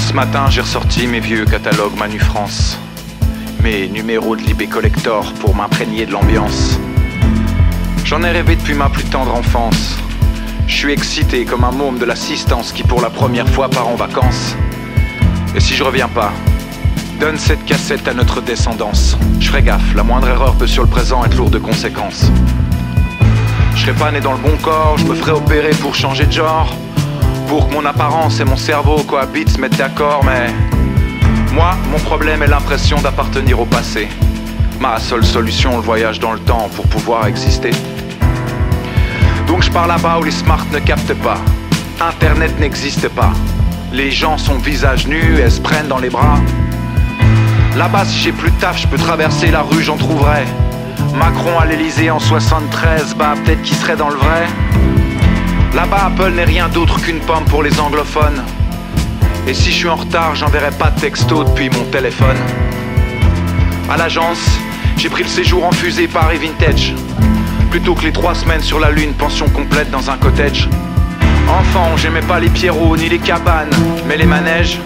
Ce matin, j'ai ressorti mes vieux catalogues Manu France, mes numéros de Libé Collector pour m'imprégner de l'ambiance. J'en ai rêvé depuis ma plus tendre enfance. Je suis excité comme un môme de l'assistance qui pour la première fois part en vacances. Et si je reviens pas, donne cette cassette à notre descendance. Je ferai gaffe, la moindre erreur peut sur le présent être lourde de conséquences. Je serai pas né dans le bon corps, je me ferai opérer pour changer de genre, pour que mon apparence et mon cerveau cohabitent, se mettent d'accord. Mais moi, mon problème est l'impression d'appartenir au passé. Ma seule solution, le voyage dans le temps pour pouvoir exister. Donc je pars là-bas où les smarts ne captent pas, Internet n'existe pas, les gens sont visage nus et se prennent dans les bras. Là-bas, si j'ai plus de taf, je peux traverser la rue, j'en trouverai. Macron à l'Elysée en 73, bah peut-être qu'il serait dans le vrai. Là-bas, Apple n'est rien d'autre qu'une pomme pour les anglophones. Et si je suis en retard, j'enverrai pas de texto depuis mon téléphone. À l'agence, j'ai pris le séjour en fusée Paris Vintage, plutôt que les 3 semaines sur la lune, pension complète dans un cottage. Enfant, j'aimais pas les pierrots ni les cabanes, mais les manèges.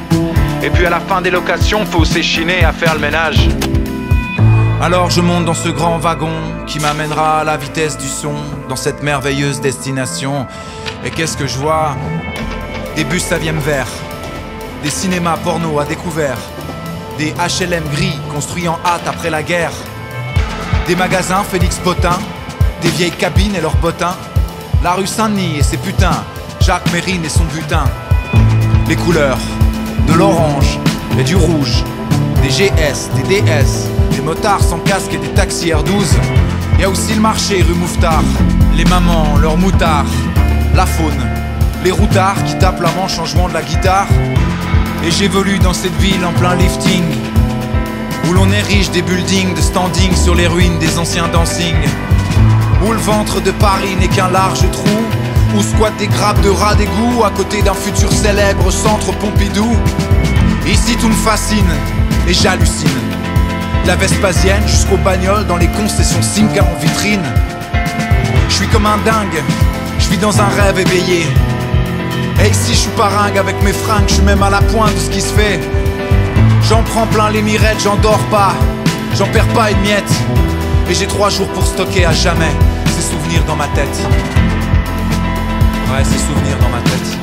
Et puis à la fin des locations, faut s'échiner à faire le ménage. Alors je monte dans ce grand wagon qui m'amènera à la vitesse du son, dans cette merveilleuse destination. Et qu'est-ce que je vois? Des bus Saviem verts, des cinémas porno à découvert, des HLM gris construits en hâte après la guerre, des magasins Félix Potin, des vieilles cabines et leurs bottins, la rue Saint-Denis et ses putains, Jacques Mérine et son butin. Les couleurs, de l'orange et du rouge, des GS, des DS, des motards sans casque et des taxis R12. Y a aussi le marché rue Mouffetard, les mamans, leurs moutards, la faune, les routards qui tapent la manche en jouant de la guitare. Et j'évolue dans cette ville en plein lifting, où l'on érige des buildings de standing sur les ruines des anciens dancing, où le ventre de Paris n'est qu'un large trou, où squattent des grappes de rats d'égout à côté d'un futur célèbre centre Pompidou. Ici tout me fascine et j'hallucine, de la Vespasienne jusqu'aux bagnoles dans les concessions Simca en vitrine. Je suis comme un dingue, je vis dans un rêve éveillé. Et ici je suis paringue avec mes fringues, je suis même à la pointe de ce qui se fait. J'en prends plein les mirettes, j'en dors pas, j'en perds pas une miette. Et j'ai 3 jours pour stocker à jamais ces souvenirs dans ma tête. Ouais, ces souvenirs dans ma tête.